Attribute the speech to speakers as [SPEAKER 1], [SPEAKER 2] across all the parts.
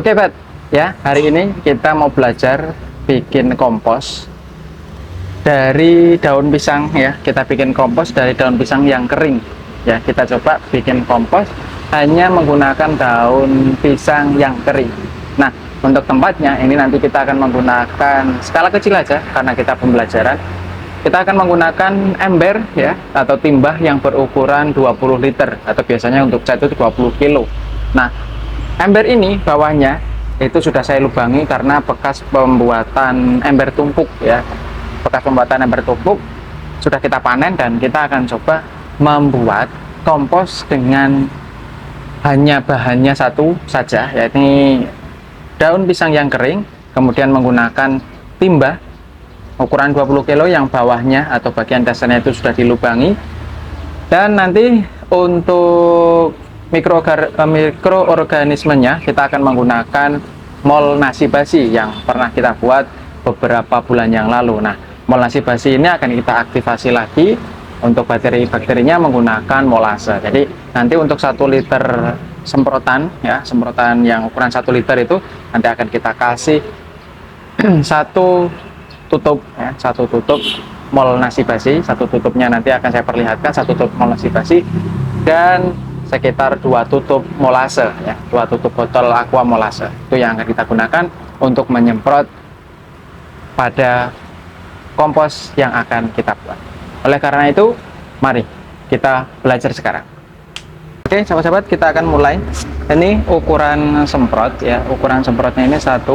[SPEAKER 1] Oke, Bet. Ya, hari ini kita mau belajar bikin kompos dari daun pisang ya. Kita bikin kompos dari daun pisang yang kering. Ya, kita coba bikin kompos hanya menggunakan daun pisang yang kering. Nah, untuk tempatnya ini nanti kita akan menggunakan skala kecil aja karena kita pembelajaran. Kita akan menggunakan ember ya atau timba yang berukuran 20 liter atau biasanya untuk cat itu 20 kilo. Nah, ember ini bawahnya itu sudah saya lubangi karena bekas pembuatan ember tumpuk ya. Bekas pembuatan ember tumpuk sudah kita panen dan kita akan coba membuat kompos dengan hanya bahannya satu saja, yaitu daun pisang yang kering, kemudian menggunakan timba ukuran 20 kilo yang bawahnya atau bagian dasarnya itu sudah dilubangi. Dan nanti untuk mikroorganismenya kita akan menggunakan mol nasi basi yang pernah kita buat beberapa bulan yang lalu. Nah, mol nasi basi ini akan kita aktifasi lagi untuk bakteri-bakterinya menggunakan molase. Jadi nanti untuk 1 liter semprotan ya, semprotan yang ukuran 1 liter itu nanti akan kita kasih satu tutup ya, satu tutup mol nasi basi. Satu tutupnya nanti akan saya perlihatkan, satu tutup mol nasi basi dan sekitar 2 tutup molase ya, 2 tutup botol aqua molase. Itu yang akan kita gunakan untuk menyemprot pada kompos yang akan kita buat. Oleh karena itu, mari kita belajar sekarang. Oke, sahabat-sahabat, kita akan mulai. Ini ukuran semprot ya, ukuran semprotnya ini 1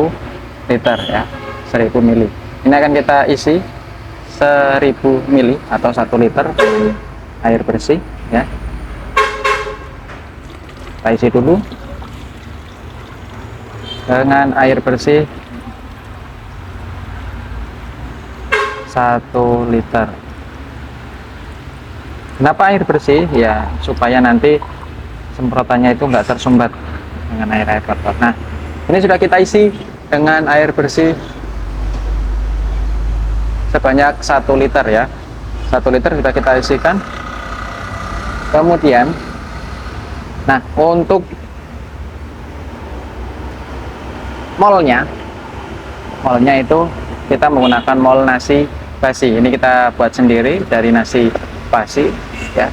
[SPEAKER 1] liter ya, 1000 ml. Ini akan kita isi 1000 ml atau 1 liter air bersih ya. Kita isi dulu dengan air bersih 1 liter. Kenapa air bersih? Ya supaya nanti semprotannya itu enggak tersumbat dengan air kotor. Nah, ini sudah kita isi dengan air bersih sebanyak 1 liter ya. 1 liter sudah kita isikan. Kemudian nah, untuk molnya itu kita menggunakan mol nasi basi. Ini kita buat sendiri dari nasi basi ya.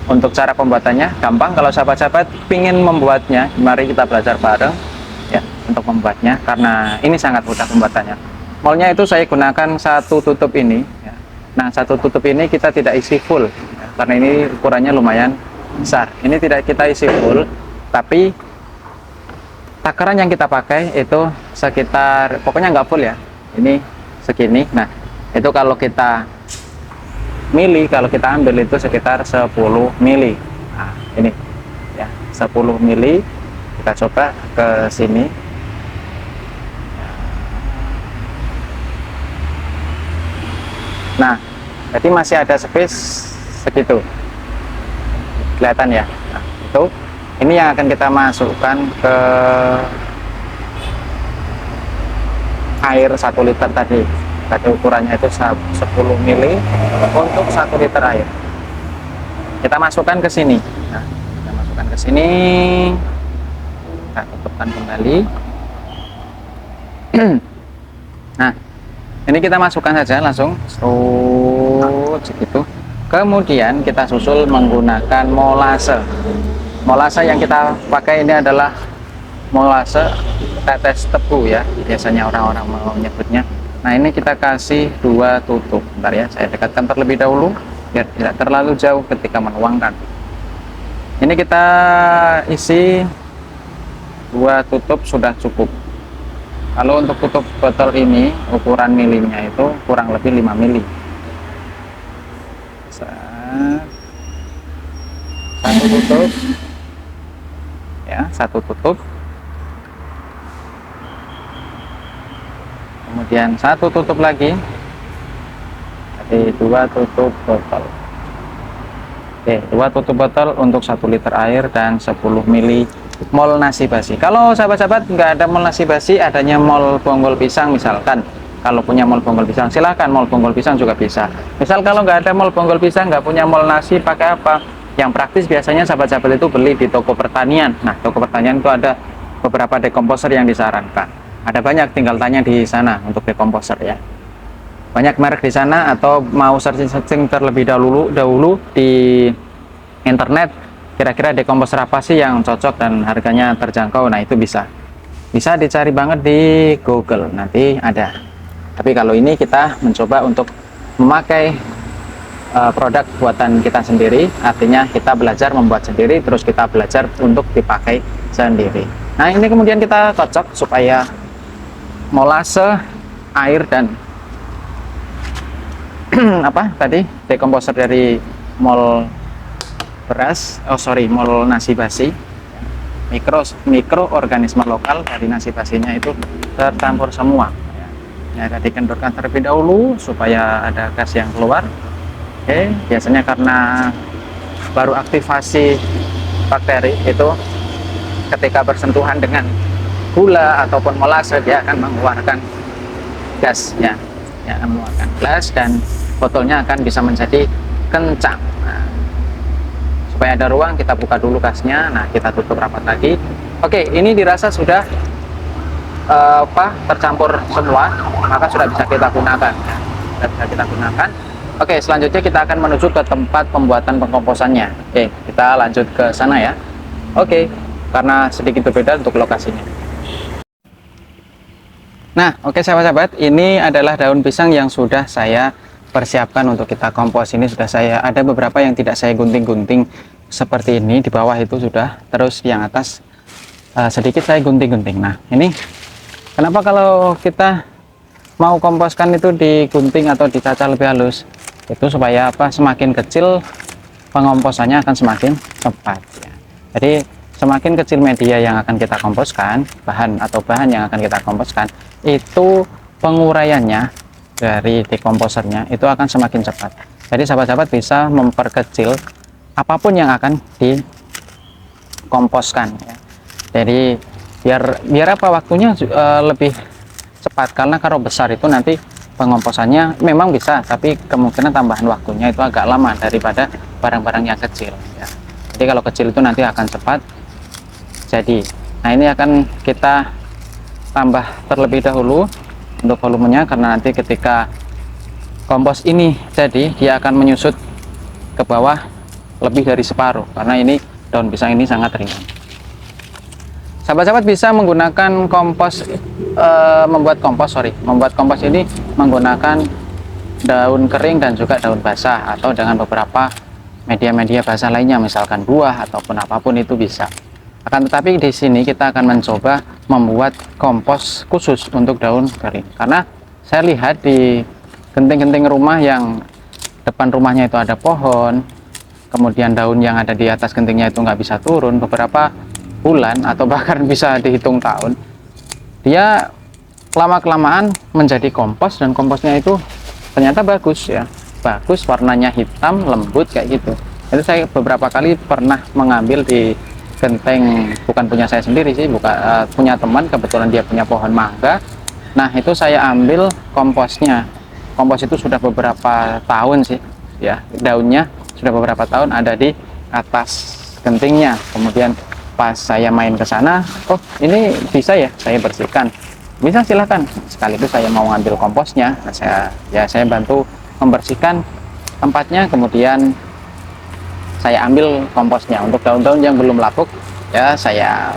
[SPEAKER 1] Untuk cara pembuatannya gampang. Kalau sahabat-sahabat ingin membuatnya, mari kita belajar bareng ya untuk membuatnya karena ini sangat mudah pembuatannya. Molnya itu saya gunakan 1 tutup ini ya. Nah, 1 tutup ini kita tidak isi full ya, karena ini ukurannya lumayan besar. Ini tidak kita isi full, tapi takaran yang kita pakai itu sekitar, pokoknya nggak full ya, ini segini. Nah, itu kalau kita mili, kalau kita ambil itu sekitar 10 mili. Nah, ini ya 10 mili. Kita coba ke sini. Nah, jadi masih ada space segitu, kelihatan ya. Nah, itu ini yang akan kita masukkan ke air 1 liter tadi ukurannya itu 10 ml untuk 1 liter air. Kita masukkan ke sini. Nah, kita masukkan ke sini, kita tutupkan kembali. Nah, ini kita masukkan saja langsung segitu. Kemudian kita susul menggunakan molase. Molase yang kita pakai ini adalah molase tetes tebu ya, biasanya orang-orang mau menyebutnya. Nah, ini kita kasih 2 tutup. Bentar ya, saya dekatkan terlebih dahulu biar tidak terlalu jauh ketika menuangkan. Ini kita isi 2 tutup sudah cukup. Kalau untuk tutup botol ini ukuran milinya itu kurang lebih 5 mili. 1 tutup ya, 1 tutup. Kemudian 1 tutup lagi. Jadi 2 tutup botol. Oke, 2 tutup botol untuk 1 liter air dan 10 mili mol nasi basi. Kalau sahabat-sahabat nggak ada mol nasi basi, adanya mol bonggol pisang misalkan. Kalau punya mol bonggol pisang, silahkan mol bonggol pisang juga bisa. Misal kalau nggak ada mol bonggol pisang, nggak punya mol nasi, pakai apa? Yang praktis biasanya sahabat-sahabat itu beli di toko pertanian. Nah, toko pertanian itu ada beberapa dekomposer yang disarankan. Ada banyak, tinggal tanya di sana untuk dekomposer ya. Banyak merek di sana, atau mau searching terlebih dahulu di internet, kira-kira dekomposer apa sih yang cocok dan harganya terjangkau. Nah, itu bisa dicari banget di Google, nanti ada. Tapi kalau ini kita mencoba untuk memakai produk buatan kita sendiri, artinya kita belajar membuat sendiri, terus kita belajar untuk dipakai sendiri. Nah, ini kemudian kita kocok supaya molase, air, dan apa tadi, dekomposer dari mol mol nasi basi, mikroorganisme lokal dari nasi basinya itu tercampur semua ya. Dikendorkan terlebih dahulu supaya ada gas yang keluar. Oke, biasanya karena baru aktivasi bakteri itu, ketika bersentuhan dengan gula ataupun molase, dia akan mengeluarkan gas ya, akan mengeluarkan gas, dan botolnya akan bisa menjadi kencang. Nah, supaya ada ruang, kita buka dulu gasnya. Nah, kita tutup rapat lagi. Oke, ini dirasa sudah tercampur semua, maka sudah bisa kita gunakan. Oke, selanjutnya kita akan menuju ke tempat pembuatan pengkomposannya. Oke, kita lanjut ke sana ya. Oke, karena sedikit berbeda untuk lokasinya. Nah, oke sahabat-sahabat, ini adalah daun pisang yang sudah saya persiapkan untuk kita kompos. Ini sudah ada beberapa yang tidak saya gunting-gunting seperti ini, di bawah itu sudah, terus yang atas sedikit saya gunting-gunting. Nah, ini kenapa kalau kita mau komposkan itu digunting atau dicacah lebih halus? Itu supaya apa? Semakin kecil pengomposannya akan semakin cepat ya. Jadi semakin kecil media yang akan kita komposkan, bahan yang akan kita komposkan, itu penguraiannya dari dekomposernya itu akan semakin cepat. Jadi sahabat-sahabat bisa memperkecil apapun yang akan dikomposkan ya. Jadi biar apa, waktunya lebih cepat, karena kalau besar itu nanti pengomposannya memang bisa, tapi kemungkinan tambahan waktunya itu agak lama daripada barang-barang yang kecil ya. Jadi kalau kecil itu nanti akan cepat jadi. Nah, ini akan kita tambah terlebih dahulu untuk volumenya, karena nanti ketika kompos ini jadi, dia akan menyusut ke bawah lebih dari separuh, karena ini daun pisang ini sangat ringan. Sahabat-sahabat bisa menggunakan membuat kompos ini menggunakan daun kering dan juga daun basah, atau dengan beberapa media-media basah lainnya, misalkan buah ataupun apapun itu bisa. Akan tetapi di sini kita akan mencoba membuat kompos khusus untuk daun kering, karena saya lihat di genting-genting rumah yang depan rumahnya itu ada pohon, kemudian daun yang ada di atas gentingnya itu nggak bisa turun beberapa bulan atau bahkan bisa dihitung tahun, dia lama-kelamaan menjadi kompos, dan komposnya itu ternyata bagus ya, bagus, warnanya hitam lembut kayak gitu. Itu saya beberapa kali pernah mengambil di genteng, bukan punya saya sendiri sih, punya teman, kebetulan dia punya pohon mangga. Nah, itu saya ambil komposnya. Kompos itu sudah beberapa tahun sih ya, daunnya sudah beberapa tahun ada di atas gentingnya. Kemudian pas saya main ke sana, oh ini bisa ya saya bersihkan, bisa silahkan, sekaligus saya mau ngambil komposnya. Nah, saya bantu membersihkan tempatnya, kemudian saya ambil komposnya. Untuk daun-daun yang belum lapuk ya, saya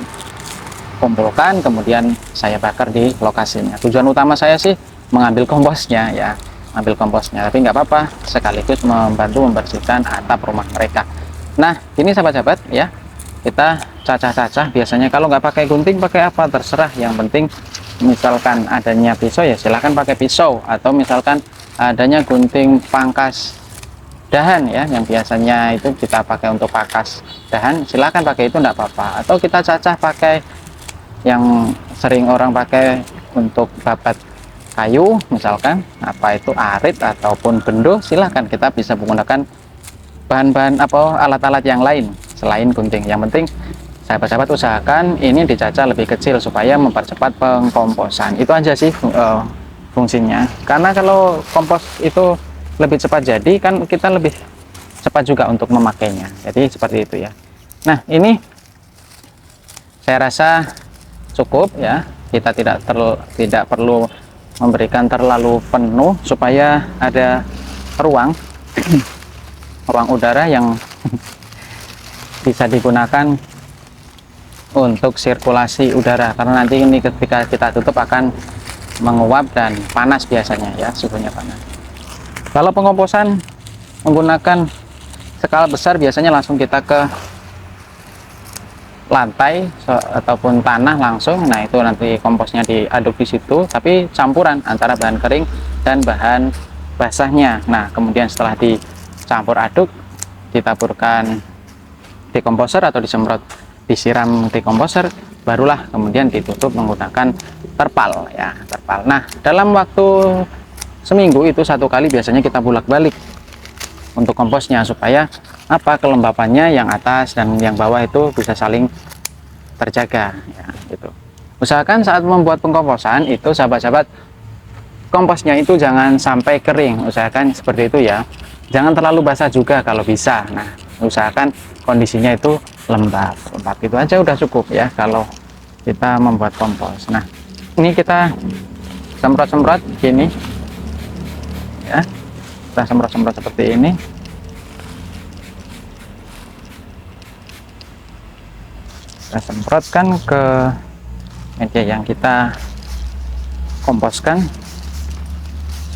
[SPEAKER 1] kumpulkan, kemudian saya bakar di lokasinya. Tujuan utama saya sih mengambil komposnya ya, ambil komposnya, tapi nggak apa-apa, sekaligus membantu membersihkan atap rumah mereka. Nah, ini sahabat-sahabat ya, kita cacah-cacah. Biasanya kalau nggak pakai gunting, pakai apa terserah, yang penting misalkan adanya pisau ya silahkan pakai pisau, atau misalkan adanya gunting pangkas dahan ya, yang biasanya itu kita pakai untuk pangkas dahan, silahkan pakai itu, enggak apa-apa. Atau kita cacah pakai yang sering orang pakai untuk babat kayu, misalkan apa itu arit ataupun bendo, silahkan. Kita bisa menggunakan bahan-bahan alat-alat yang lain selain gunting. Yang penting sahabat-sahabat usahakan ini dicacah lebih kecil supaya mempercepat pengkomposan. Itu aja sih fungsinya, karena kalau kompos itu lebih cepat jadi, kan kita lebih cepat juga untuk memakainya. Jadi seperti itu ya. Nah, ini saya rasa cukup ya. Kita tidak perlu memberikan terlalu penuh supaya ada ruang ruang udara yang bisa digunakan untuk sirkulasi udara, karena nanti ini ketika kita tutup akan menguap dan panas biasanya ya, suhunya panas. Kalau pengkomposan menggunakan skala besar biasanya langsung kita ke lantai ataupun tanah langsung. Nah itu nanti komposnya diaduk di situ, tapi campuran antara bahan kering dan bahan basahnya. Nah kemudian setelah dicampur aduk, ditaburkan dekomposer atau disiram dekomposer, barulah kemudian ditutup menggunakan terpal ya, terpal. Nah dalam waktu seminggu itu 1 kali biasanya kita bolak-balik untuk komposnya, supaya apa, kelembapannya yang atas dan yang bawah itu bisa saling terjaga ya, gitu. Usahakan saat membuat pengkomposan itu sahabat-sahabat, komposnya itu jangan sampai kering, usahakan seperti itu ya, jangan terlalu basah juga kalau bisa. Nah usahakan kondisinya itu lembab itu aja udah cukup ya kalau kita membuat kompos. Nah ini kita semprot-semprot gini ya, kita semprot-semprot seperti ini. Kita semprotkan ke media yang kita komposkan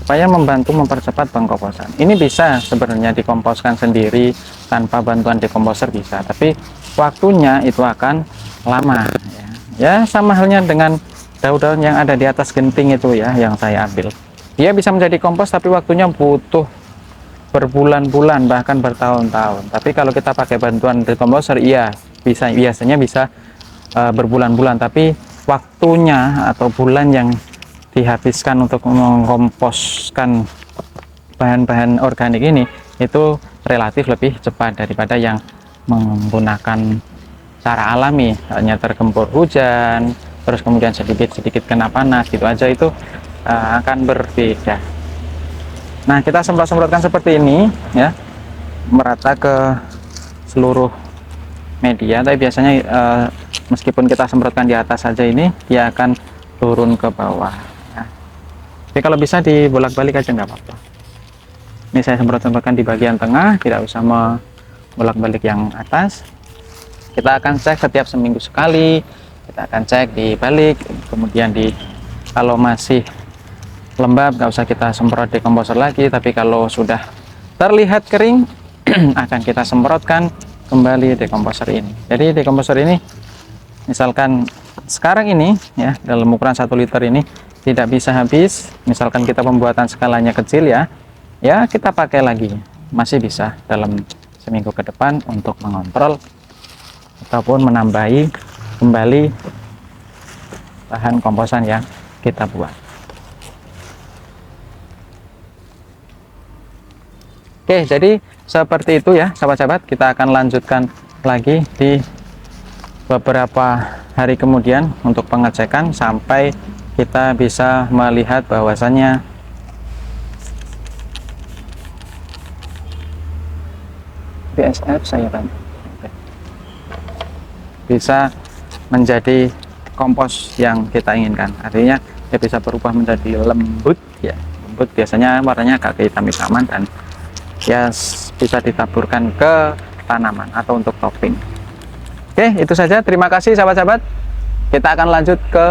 [SPEAKER 1] supaya membantu mempercepat pengkomposan. Ini bisa sebenarnya dikomposkan sendiri tanpa bantuan dekomposer bisa, tapi waktunya itu akan lama ya. Sama halnya dengan daun-daun yang ada di atas genting itu ya, yang saya ambil. Dia bisa menjadi kompos tapi waktunya butuh berbulan-bulan bahkan bertahun-tahun. Tapi kalau kita pakai bantuan dekomposer iya biasanya bisa berbulan-bulan, tapi waktunya atau bulan yang dihabiskan untuk mengkomposkan bahan-bahan organik ini itu relatif lebih cepat daripada yang menggunakan cara alami, hanya tergempur hujan terus kemudian sedikit-sedikit kena panas gitu aja, itu akan berbeda. Nah kita semprot-semprotkan seperti ini ya, merata ke seluruh media, tapi biasanya meskipun kita semprotkan di atas saja ini dia akan turun ke bawah. Jadi kalau bisa dibolak-balik aja nggak apa-apa. Ini saya semprot-semprotkan di bagian tengah, tidak usah bolak-balik yang atas. Kita akan cek setiap seminggu sekali, kita akan cek di balik, kemudian kalau masih lembab nggak usah kita semprot dekomposer lagi, tapi kalau sudah terlihat kering akan kita semprotkan kembali dekomposer ini. Jadi dekomposer ini misalkan sekarang ini ya, dalam ukuran 1 liter ini tidak bisa habis, misalkan kita pembuatan skalanya kecil ya kita pakai lagi, masih bisa dalam seminggu ke depan untuk mengontrol ataupun menambahi kembali bahan komposan yang kita buat. Oke, jadi seperti itu ya sahabat-sahabat, kita akan lanjutkan lagi di beberapa hari kemudian untuk pengecekan sampai kita bisa melihat bahwasannya BSF saya bantu bisa menjadi kompos yang kita inginkan, artinya dia bisa berubah menjadi lembut ya. Lembut biasanya warnanya agak kehitam-hitaman dan ya bisa ditaburkan ke tanaman atau untuk topping. Oke, itu saja, terima kasih sahabat-sahabat. Kita akan lanjut ke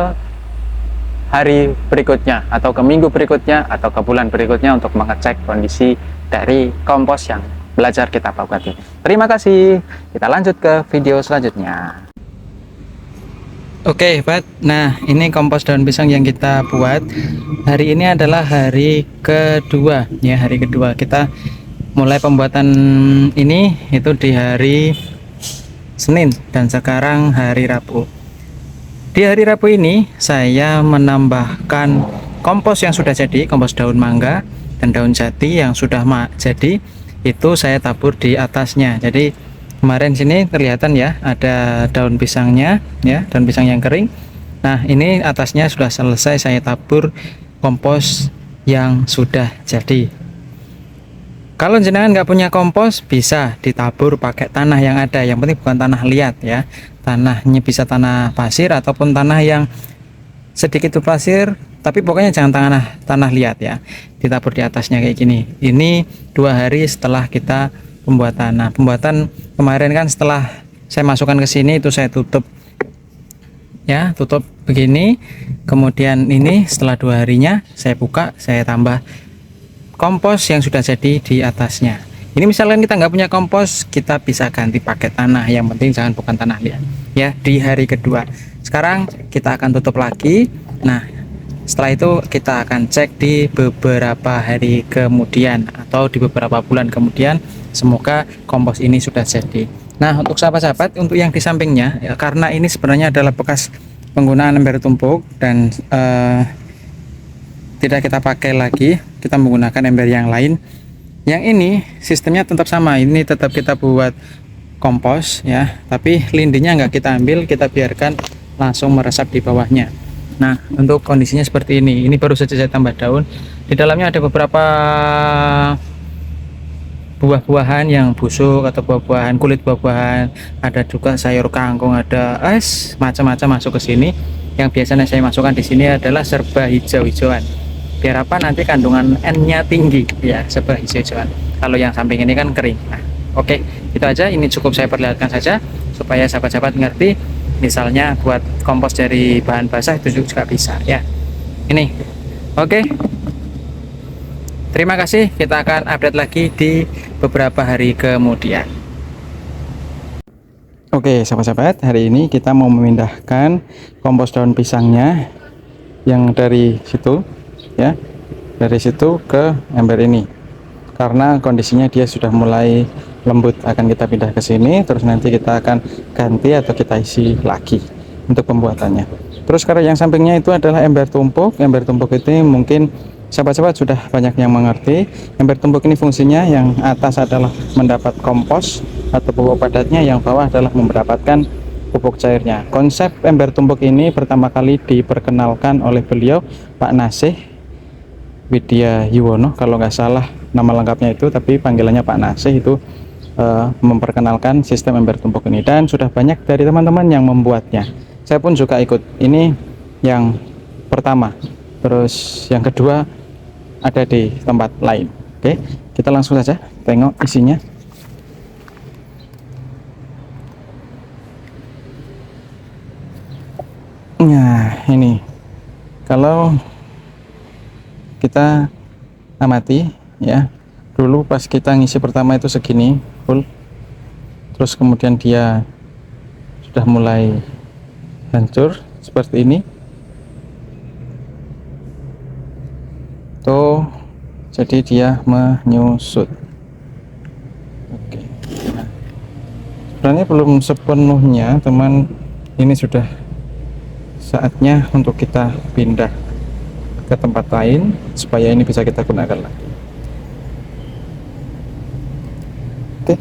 [SPEAKER 1] hari berikutnya atau ke minggu berikutnya atau ke bulan berikutnya untuk mengecek kondisi dari kompos yang belajar kita buat ini. Terima kasih, kita lanjut ke video selanjutnya. Oke, Pak. Nah, ini kompos daun pisang yang kita buat hari ini adalah hari kedua ya, hari kedua kita mulai pembuatan ini itu di hari Senin dan sekarang hari Rabu. Di hari Rabu ini saya menambahkan kompos yang sudah jadi, kompos daun mangga dan daun jati yang sudah jadi, itu saya tabur di atasnya. Jadi kemarin sini kelihatan ya ada daun pisangnya ya, daun pisang yang kering. Nah ini atasnya sudah selesai saya tabur kompos yang sudah jadi. Kalau jenengan nggak punya kompos bisa ditabur pakai tanah yang ada, yang penting bukan tanah liat ya,
[SPEAKER 2] tanahnya bisa tanah pasir ataupun tanah yang sedikit pasir, tapi pokoknya jangan tanah liat ya, ditabur di atasnya kayak gini. Ini 2 hari setelah kita pembuatan. Nah, pembuatan kemarin kan setelah saya masukkan ke sini itu saya tutup ya, tutup begini. Kemudian ini setelah 2 harinya saya buka, saya tambah kompos yang sudah jadi di atasnya. Ini misalkan kita nggak punya kompos, kita bisa ganti pakai tanah, yang penting jangan bukan tanah liat ya. Di hari kedua sekarang kita akan tutup lagi. Nah, setelah itu kita akan cek di beberapa hari kemudian atau di beberapa bulan kemudian, semoga kompos ini sudah jadi. Nah, untuk sahabat-sahabat, untuk yang di sampingnya ya, karena ini sebenarnya adalah bekas penggunaan ember tumpuk dan tidak kita pakai lagi, kita menggunakan ember yang lain. Yang ini sistemnya tetap sama, ini tetap kita buat kompos ya, tapi lindinya nggak kita ambil, kita biarkan langsung meresap di bawahnya. Nah, untuk kondisinya seperti ini baru saja saya tambah daun. Di dalamnya ada beberapa buah-buahan yang busuk atau buah-buahan, kulit buah-buahan, ada juga sayur kangkung, ada macam-macam masuk ke sini. Yang biasanya saya masukkan di sini adalah serba hijau-hijauan. Biar apa? Nanti kandungan N-nya tinggi ya, serba hijau-hijauan. Kalau yang samping ini kan kering. Nah, oke, itu aja. Ini cukup saya perlihatkan saja supaya sahabat-sahabat ngerti. Misalnya buat kompos dari bahan basah itu juga bisa ya. Ini oke. Terima kasih, kita akan update lagi di beberapa hari kemudian.
[SPEAKER 1] Oke sahabat-sahabat, hari ini kita mau memindahkan kompos daun pisangnya yang dari situ ya, dari situ ke ember ini, karena kondisinya dia sudah mulai lembut. Akan kita pindah ke sini, terus nanti kita akan ganti atau kita isi lagi untuk pembuatannya. Terus kalau yang sampingnya itu adalah ember tumpuk. Ember tumpuk ini mungkin sahabat-sahabat sudah banyak yang mengerti. Ember tumpuk ini fungsinya yang atas adalah mendapat kompos atau pupuk padatnya, yang bawah adalah mendapatkan pupuk cairnya. Konsep ember tumpuk ini pertama kali diperkenalkan oleh beliau, Pak Nasih Widya Yuwono kalau nggak salah nama lengkapnya itu, tapi panggilannya Pak Nasih itu memperkenalkan sistem ember tumpuk ini, dan sudah banyak dari teman-teman yang membuatnya. Saya pun juga ikut. Ini yang pertama, terus yang kedua ada di tempat lain. Oke, kita langsung saja tengok isinya. Nah, ini kalau kita amati ya, dulu pas kita ngisi pertama itu segini full, terus kemudian dia sudah mulai hancur seperti ini tuh, jadi dia menyusut. Oke, nah, sebenarnya belum sepenuhnya teman, ini sudah saatnya untuk kita pindah ke tempat lain supaya ini bisa kita gunakan lagi. Oke.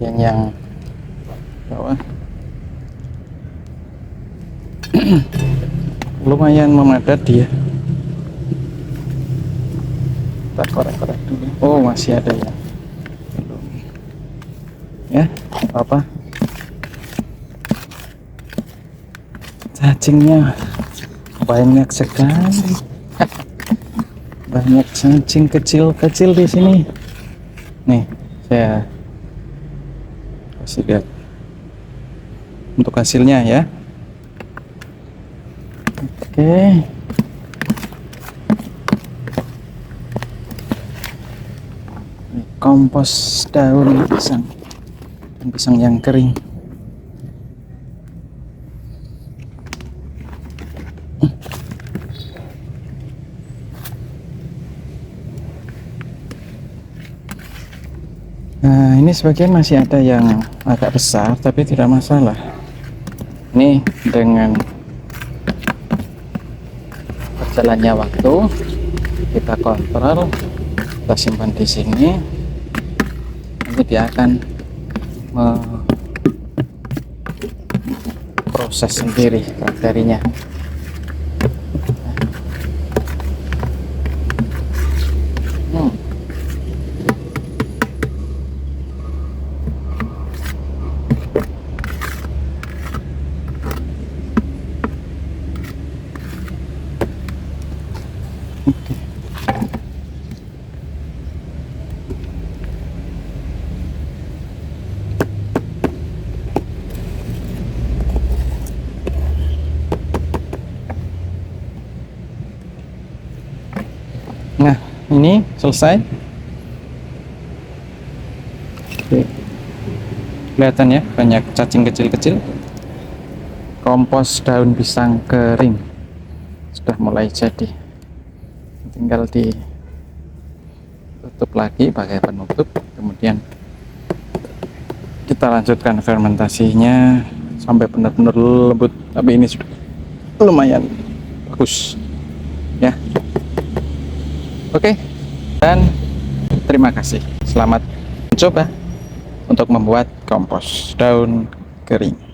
[SPEAKER 1] Bagian yang bawah lumayan memadat dia. Kita korek-korek dulu. Oh, masih ada ya, belum ya, apa cacingnya banyak sekali. Banyak cacing kecil-kecil di sini. Nih, saya kasih lihat untuk hasilnya ya. Oke, ini kompos daun pisang yang kering. Nah, ini sebagian masih ada yang agak besar, tapi tidak masalah. Ini dengan berjalannya waktu
[SPEAKER 2] kita kontrol, kita simpan di sini, nanti dia akan proses sendiri bakterinya. Nah, ini selesai. Oke. Kelihatan ya, banyak cacing kecil-kecil. Kompos daun pisang kering sudah mulai jadi. Tinggal ditutup lagi pakai penutup, kemudian kita lanjutkan fermentasinya sampai benar-benar lembut. Tapi ini sudah lumayan bagus ya. Oke, dan terima kasih. Selamat mencoba untuk membuat kompos daun kering.